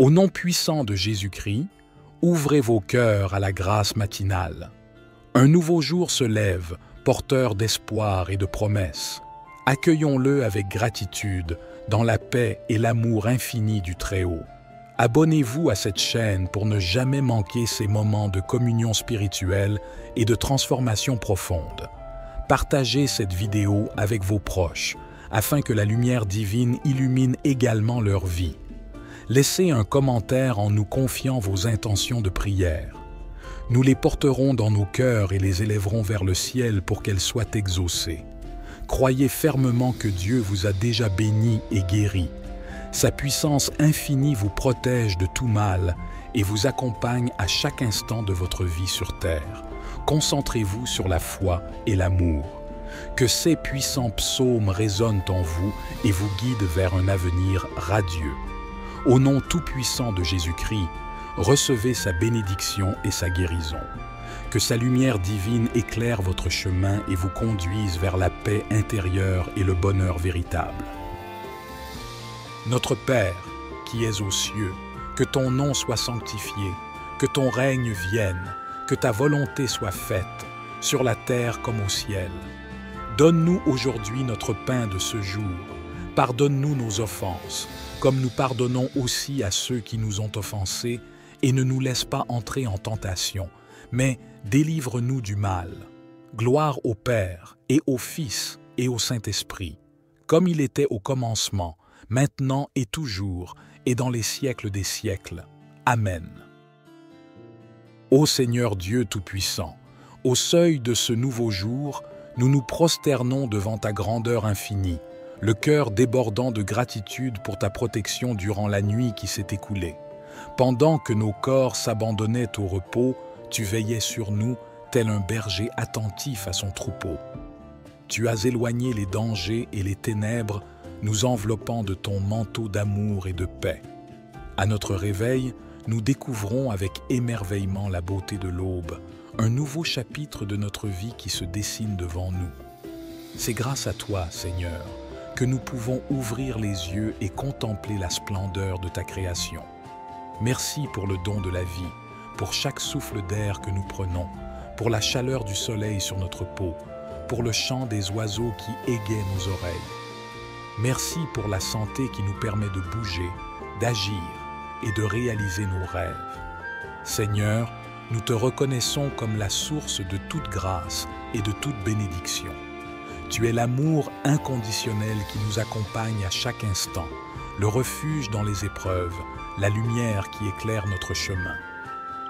Au nom puissant de Jésus-Christ, ouvrez vos cœurs à la grâce matinale. Un nouveau jour se lève, porteur d'espoir et de promesses. Accueillons-le avec gratitude, dans la paix et l'amour infini du Très-Haut. Abonnez-vous à cette chaîne pour ne jamais manquer ces moments de communion spirituelle et de transformation profonde. Partagez cette vidéo avec vos proches, afin que la lumière divine illumine également leur vie. Laissez un commentaire en nous confiant vos intentions de prière. Nous les porterons dans nos cœurs et les élèverons vers le ciel pour qu'elles soient exaucées. Croyez fermement que Dieu vous a déjà béni et guéri. Sa puissance infinie vous protège de tout mal et vous accompagne à chaque instant de votre vie sur terre. Concentrez-vous sur la foi et l'amour. Que ces puissants psaumes résonnent en vous et vous guident vers un avenir radieux. Au nom tout-puissant de Jésus-Christ, recevez sa bénédiction et sa guérison. Que sa lumière divine éclaire votre chemin et vous conduise vers la paix intérieure et le bonheur véritable. Notre Père, qui es aux cieux, que ton nom soit sanctifié, que ton règne vienne, que ta volonté soit faite, sur la terre comme au ciel. Donne-nous aujourd'hui notre pain de ce jour. Pardonne-nous nos offenses, comme nous pardonnons aussi à ceux qui nous ont offensés, et ne nous laisse pas entrer en tentation, mais délivre-nous du mal. Gloire au Père, et au Fils, et au Saint-Esprit, comme il était au commencement, maintenant et toujours, et dans les siècles des siècles. Amen. Ô Seigneur Dieu Tout-Puissant, au seuil de ce nouveau jour, nous nous prosternons devant ta grandeur infinie, le cœur débordant de gratitude pour ta protection durant la nuit qui s'est écoulée. Pendant que nos corps s'abandonnaient au repos, tu veillais sur nous, tel un berger attentif à son troupeau. Tu as éloigné les dangers et les ténèbres, nous enveloppant de ton manteau d'amour et de paix. À notre réveil, nous découvrons avec émerveillement la beauté de l'aube, un nouveau chapitre de notre vie qui se dessine devant nous. C'est grâce à toi, Seigneur, que nous pouvons ouvrir les yeux et contempler la splendeur de ta création. Merci pour le don de la vie, pour chaque souffle d'air que nous prenons, pour la chaleur du soleil sur notre peau, pour le chant des oiseaux qui égayent nos oreilles. Merci pour la santé qui nous permet de bouger, d'agir et de réaliser nos rêves. Seigneur, nous te reconnaissons comme la source de toute grâce et de toute bénédiction. Tu es l'amour inconditionnel qui nous accompagne à chaque instant, le refuge dans les épreuves, la lumière qui éclaire notre chemin.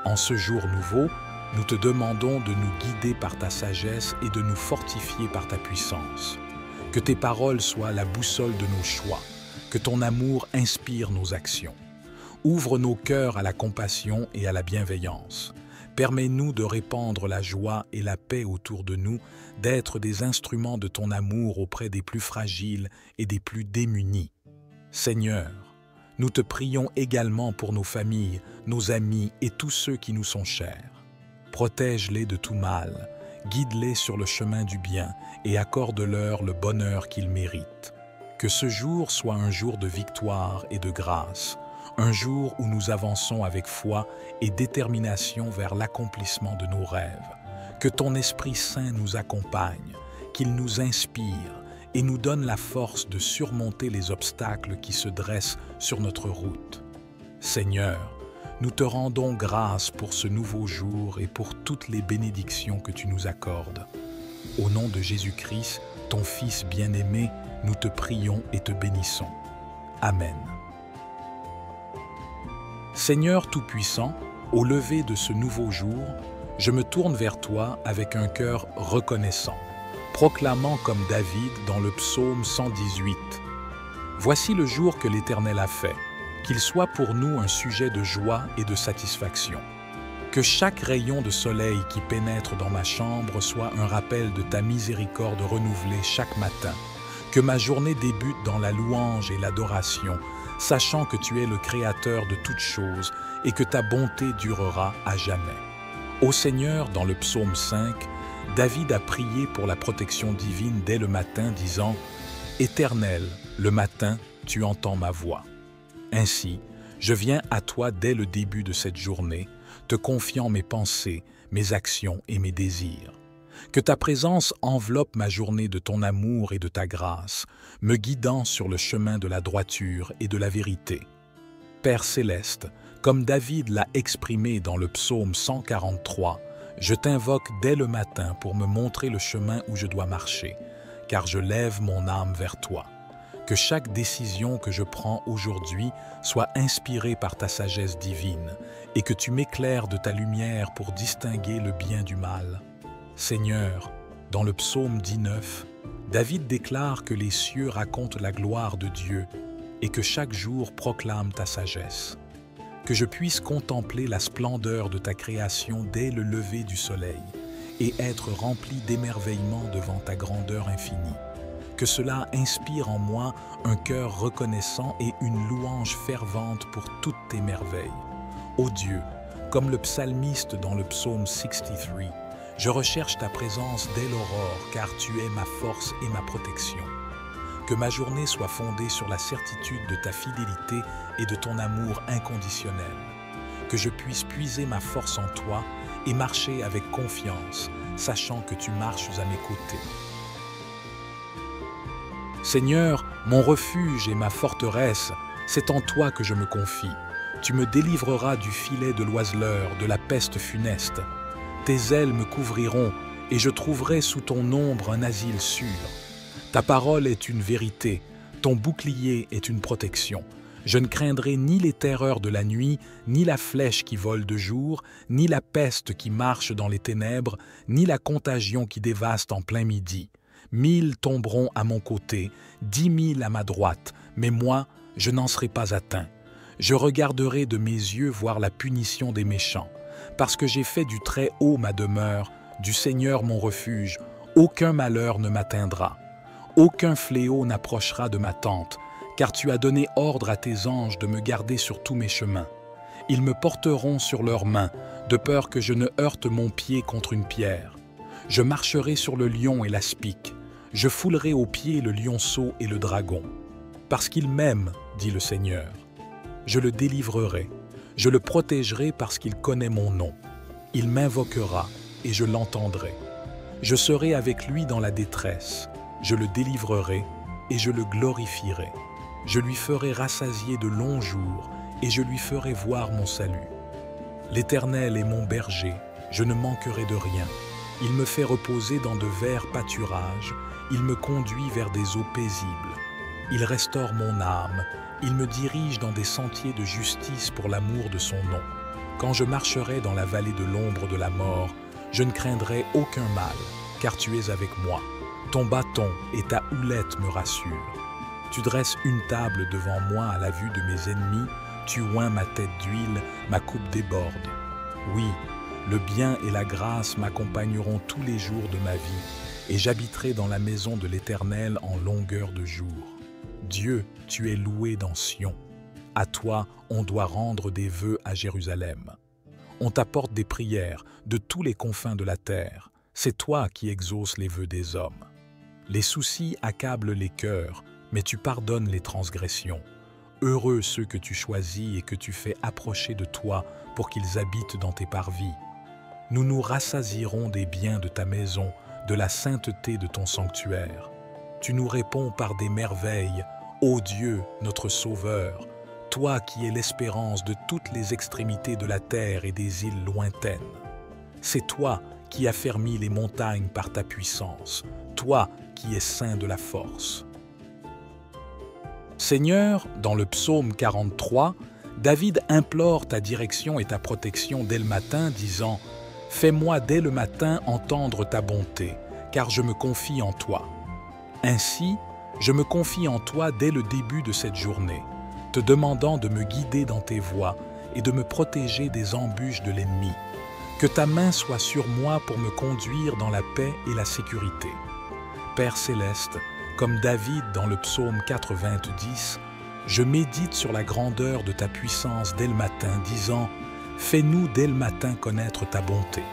En ce jour nouveau, nous te demandons de nous guider par ta sagesse et de nous fortifier par ta puissance. Que tes paroles soient la boussole de nos choix, que ton amour inspire nos actions. Ouvre nos cœurs à la compassion et à la bienveillance. Permets-nous de répandre la joie et la paix autour de nous, d'être des instruments de ton amour auprès des plus fragiles et des plus démunis. Seigneur, nous te prions également pour nos familles, nos amis et tous ceux qui nous sont chers. Protège-les de tout mal, guide-les sur le chemin du bien et accorde-leur le bonheur qu'ils méritent. Que ce jour soit un jour de victoire et de grâce, un jour où nous avançons avec foi et détermination vers l'accomplissement de nos rêves. Que ton Esprit Saint nous accompagne, qu'il nous inspire et nous donne la force de surmonter les obstacles qui se dressent sur notre route. Seigneur, nous te rendons grâce pour ce nouveau jour et pour toutes les bénédictions que tu nous accordes. Au nom de Jésus-Christ, ton Fils bien-aimé, nous te prions et te bénissons. Amen. Seigneur Tout-Puissant, au lever de ce nouveau jour, je me tourne vers toi avec un cœur reconnaissant, proclamant comme David dans le psaume 118 « Voici le jour que l'Éternel a fait, qu'il soit pour nous un sujet de joie et de satisfaction. Que chaque rayon de soleil qui pénètre dans ma chambre soit un rappel de ta miséricorde renouvelée chaque matin. Que ma journée débute dans la louange et l'adoration, sachant que tu es le Créateur de toutes choses et que ta bonté durera à jamais. » Ô Seigneur, dans le psaume 5, David a prié pour la protection divine dès le matin, disant « Éternel, le matin, tu entends ma voix. » Ainsi, Je viens à toi dès le début de cette journée, te confiant mes pensées, mes actions et mes désirs. Que ta présence enveloppe ma journée de ton amour et de ta grâce, me guidant sur le chemin de la droiture et de la vérité. Père céleste, comme David l'a exprimé dans le psaume 143, je t'invoque dès le matin pour me montrer le chemin où je dois marcher, car je lève mon âme vers toi. Que chaque décision que je prends aujourd'hui soit inspirée par ta sagesse divine et que tu m'éclaires de ta lumière pour distinguer le bien du mal. Seigneur, dans le psaume 19, David déclare que les cieux racontent la gloire de Dieu et que chaque jour proclame ta sagesse. Que je puisse contempler la splendeur de ta création dès le lever du soleil et être rempli d'émerveillement devant ta grandeur infinie. Que cela inspire en moi un cœur reconnaissant et une louange fervente pour toutes tes merveilles. Ô Dieu, comme le psalmiste dans le psaume 63, je recherche ta présence dès l'aurore car tu es ma force et ma protection. Que ma journée soit fondée sur la certitude de ta fidélité et de ton amour inconditionnel. Que je puisse puiser ma force en toi et marcher avec confiance, sachant que tu marches à mes côtés. Seigneur, mon refuge et ma forteresse, c'est en toi que je me confie. Tu me délivreras du filet de l'oiseleur, de la peste funeste. Tes ailes me couvriront et je trouverai sous ton ombre un asile sûr. Ta parole est une vérité, ton bouclier est une protection. Je ne craindrai ni les terreurs de la nuit, ni la flèche qui vole de jour, ni la peste qui marche dans les ténèbres, ni la contagion qui dévaste en plein midi. 1000 tomberont à mon côté, 10 000 à ma droite, mais moi, je n'en serai pas atteint. Je regarderai de mes yeux voir la punition des méchants. Parce que j'ai fait du Très-Haut ma demeure, du Seigneur mon refuge, aucun malheur ne m'atteindra. Aucun fléau n'approchera de ma tente, car tu as donné ordre à tes anges de me garder sur tous mes chemins. Ils me porteront sur leurs mains, de peur que je ne heurte mon pied contre une pierre. Je marcherai sur le lion et l'aspic. Je foulerai aux pieds le lionceau et le dragon. Parce qu'il m'aime, dit le Seigneur. Je le délivrerai. Je le protégerai parce qu'il connaît mon nom. Il m'invoquera et je l'entendrai. Je serai avec lui dans la détresse. Je le délivrerai et je le glorifierai. Je lui ferai rassasier de longs jours et je lui ferai voir mon salut. L'Éternel est mon berger, je ne manquerai de rien. Il me fait reposer dans de verts pâturages, il me conduit vers des eaux paisibles. Il restaure mon âme, il me dirige dans des sentiers de justice pour l'amour de son nom. Quand je marcherai dans la vallée de l'ombre de la mort, je ne craindrai aucun mal, car tu es avec moi. Ton bâton et ta houlette me rassurent. Tu dresses une table devant moi à la vue de mes ennemis, tu oins ma tête d'huile, ma coupe déborde. Oui, le bien et la grâce m'accompagneront tous les jours de ma vie, et j'habiterai dans la maison de l'Éternel en longueur de jour. Dieu, tu es loué dans Sion. À toi, on doit rendre des vœux à Jérusalem. On t'apporte des prières de tous les confins de la terre. C'est toi qui exauces les vœux des hommes. Les soucis accablent les cœurs, mais tu pardonnes les transgressions. Heureux ceux que tu choisis et que tu fais approcher de toi pour qu'ils habitent dans tes parvis. Nous nous rassasierons des biens de ta maison, de la sainteté de ton sanctuaire. Tu nous réponds par des merveilles, ô Dieu, notre Sauveur, toi qui es l'espérance de toutes les extrémités de la terre et des îles lointaines. C'est toi qui affermis les montagnes par ta puissance, toi qui es saint de la force. Seigneur, dans le psaume 43, David implore ta direction et ta protection dès le matin, disant « Fais-moi dès le matin entendre ta bonté, car je me confie en toi. » Ainsi, je me confie en toi dès le début de cette journée, te demandant de me guider dans tes voies et de me protéger des embûches de l'ennemi. Que ta main soit sur moi pour me conduire dans la paix et la sécurité. Père céleste, comme David dans le psaume 90, je médite sur la grandeur de ta puissance dès le matin, disant « Fais-nous dès le matin connaître ta bonté ».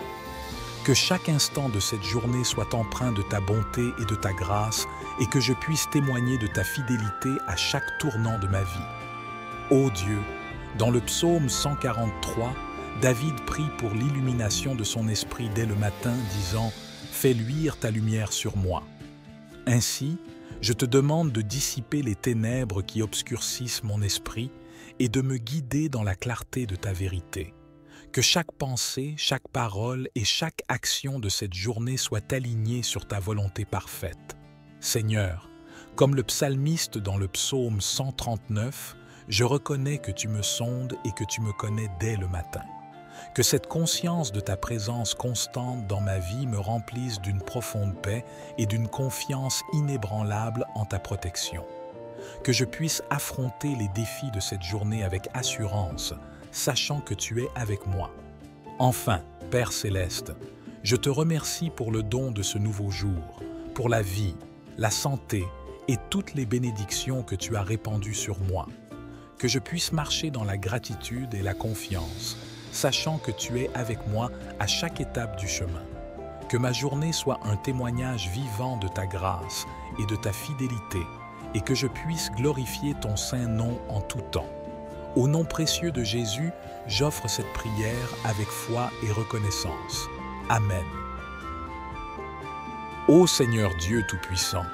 Que chaque instant de cette journée soit empreint de ta bonté et de ta grâce et que je puisse témoigner de ta fidélité à chaque tournant de ma vie. Ô Dieu, Dans le psaume 143, David prie pour l'illumination de son esprit dès le matin, disant « Fais luire ta lumière sur moi ». Ainsi, je te demande de dissiper les ténèbres qui obscurcissent mon esprit et de me guider dans la clarté de ta vérité. Que chaque pensée, chaque parole et chaque action de cette journée soient alignées sur ta volonté parfaite. Seigneur, comme le psalmiste dans le psaume 139, je reconnais que tu me sondes et que tu me connais dès le matin. Que cette conscience de ta présence constante dans ma vie me remplisse d'une profonde paix et d'une confiance inébranlable en ta protection. Que je puisse affronter les défis de cette journée avec assurance, sachant que tu es avec moi. Enfin, Père Céleste, je te remercie pour le don de ce nouveau jour, pour la vie, la santé et toutes les bénédictions que tu as répandues sur moi. Que je puisse marcher dans la gratitude et la confiance, sachant que tu es avec moi à chaque étape du chemin. Que ma journée soit un témoignage vivant de ta grâce et de ta fidélité, et que je puisse glorifier ton saint nom en tout temps. Au nom précieux de Jésus, j'offre cette prière avec foi et reconnaissance. Amen. Ô Seigneur Dieu Tout-Puissant,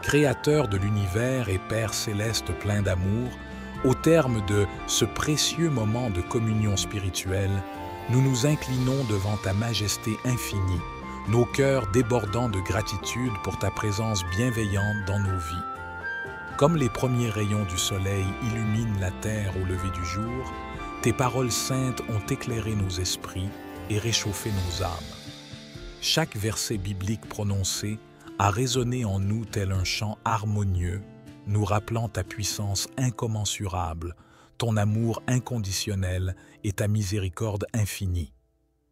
Créateur de l'univers et Père Céleste plein d'amour, au terme de ce précieux moment de communion spirituelle, nous nous inclinons devant ta majesté infinie, nos cœurs débordant de gratitude pour ta présence bienveillante dans nos vies. Comme les premiers rayons du soleil illuminent la terre au lever du jour, tes paroles saintes ont éclairé nos esprits et réchauffé nos âmes. Chaque verset biblique prononcé a résonné en nous tel un chant harmonieux, nous rappelant ta puissance incommensurable, ton amour inconditionnel et ta miséricorde infinie.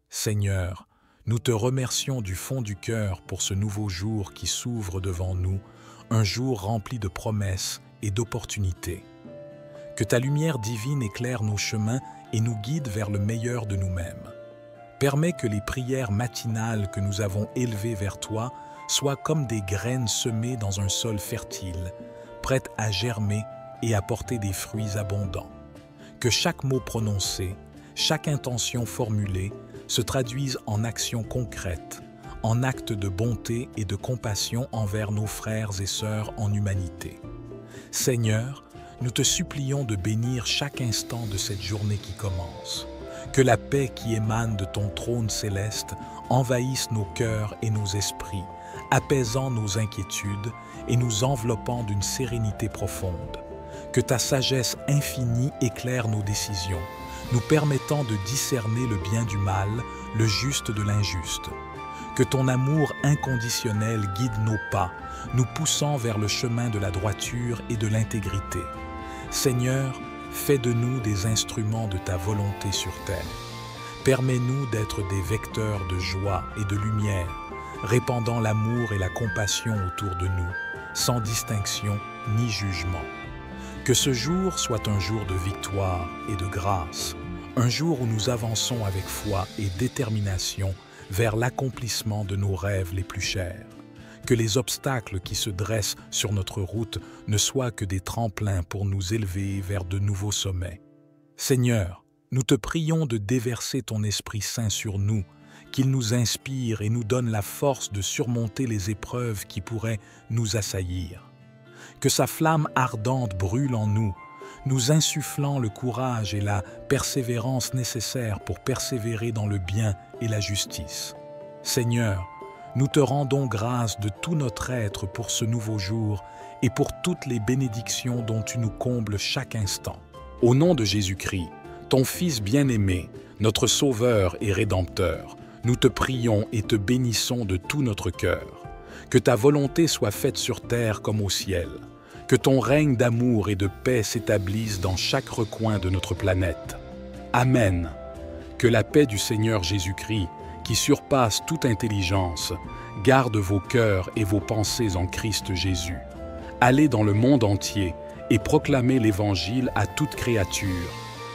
Seigneur, nous te remercions du fond du cœur pour ce nouveau jour qui s'ouvre devant nous, un jour rempli de promesses et d'opportunités. Que ta lumière divine éclaire nos chemins et nous guide vers le meilleur de nous-mêmes. Permets que les prières matinales que nous avons élevées vers toi soient comme des graines semées dans un sol fertile, prêtes à germer et à porter des fruits abondants. Que chaque mot prononcé, chaque intention formulée se traduise en actions concrètes, en actes de bonté et de compassion envers nos frères et sœurs en humanité. Seigneur, nous te supplions de bénir chaque instant de cette journée qui commence. Que la paix qui émane de ton trône céleste envahisse nos cœurs et nos esprits, apaisant nos inquiétudes et nous enveloppant d'une sérénité profonde. Que ta sagesse infinie éclaire nos décisions, nous permettant de discerner le bien du mal, le juste de l'injuste. Que ton amour inconditionnel guide nos pas, nous poussant vers le chemin de la droiture et de l'intégrité. Seigneur, fais de nous des instruments de ta volonté sur terre. Permets-nous d'être des vecteurs de joie et de lumière, répandant l'amour et la compassion autour de nous, sans distinction ni jugement. Que ce jour soit un jour de victoire et de grâce, un jour où nous avançons avec foi et détermination vers l'accomplissement de nos rêves les plus chers. Que les obstacles qui se dressent sur notre route ne soient que des tremplins pour nous élever vers de nouveaux sommets. Seigneur, nous te prions de déverser ton Esprit Saint sur nous, qu'il nous inspire et nous donne la force de surmonter les épreuves qui pourraient nous assaillir. Que sa flamme ardente brûle en nous, nous insufflant le courage et la persévérance nécessaires pour persévérer dans le bien et la justice. Seigneur, nous te rendons grâce de tout notre être pour ce nouveau jour et pour toutes les bénédictions dont tu nous combles chaque instant. Au nom de Jésus-Christ, ton Fils bien-aimé, notre Sauveur et Rédempteur, nous te prions et te bénissons de tout notre cœur. Que ta volonté soit faite sur terre comme au ciel. Que ton règne d'amour et de paix s'établisse dans chaque recoin de notre planète. Amen. Que la paix du Seigneur Jésus-Christ, qui surpasse toute intelligence, garde vos cœurs et vos pensées en Christ Jésus. Allez dans le monde entier et proclamez l'Évangile à toute créature.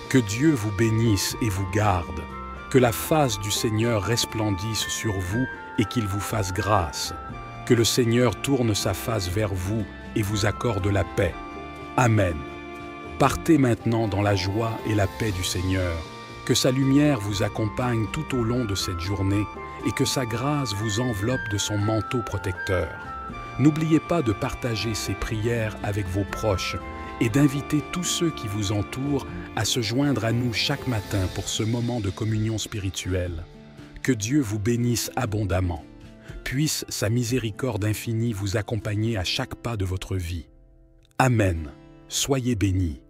Que Dieu vous bénisse et vous garde. Que la face du Seigneur resplendisse sur vous et qu'il vous fasse grâce. Que le Seigneur tourne sa face vers vous et vous accorde la paix. Amen. Partez maintenant dans la joie et la paix du Seigneur. Que sa lumière vous accompagne tout au long de cette journée et que sa grâce vous enveloppe de son manteau protecteur. N'oubliez pas de partager ces prières avec vos proches et d'inviter tous ceux qui vous entourent à se joindre à nous chaque matin pour ce moment de communion spirituelle. Que Dieu vous bénisse abondamment. Puisse sa miséricorde infinie vous accompagner à chaque pas de votre vie. Amen. Soyez bénis.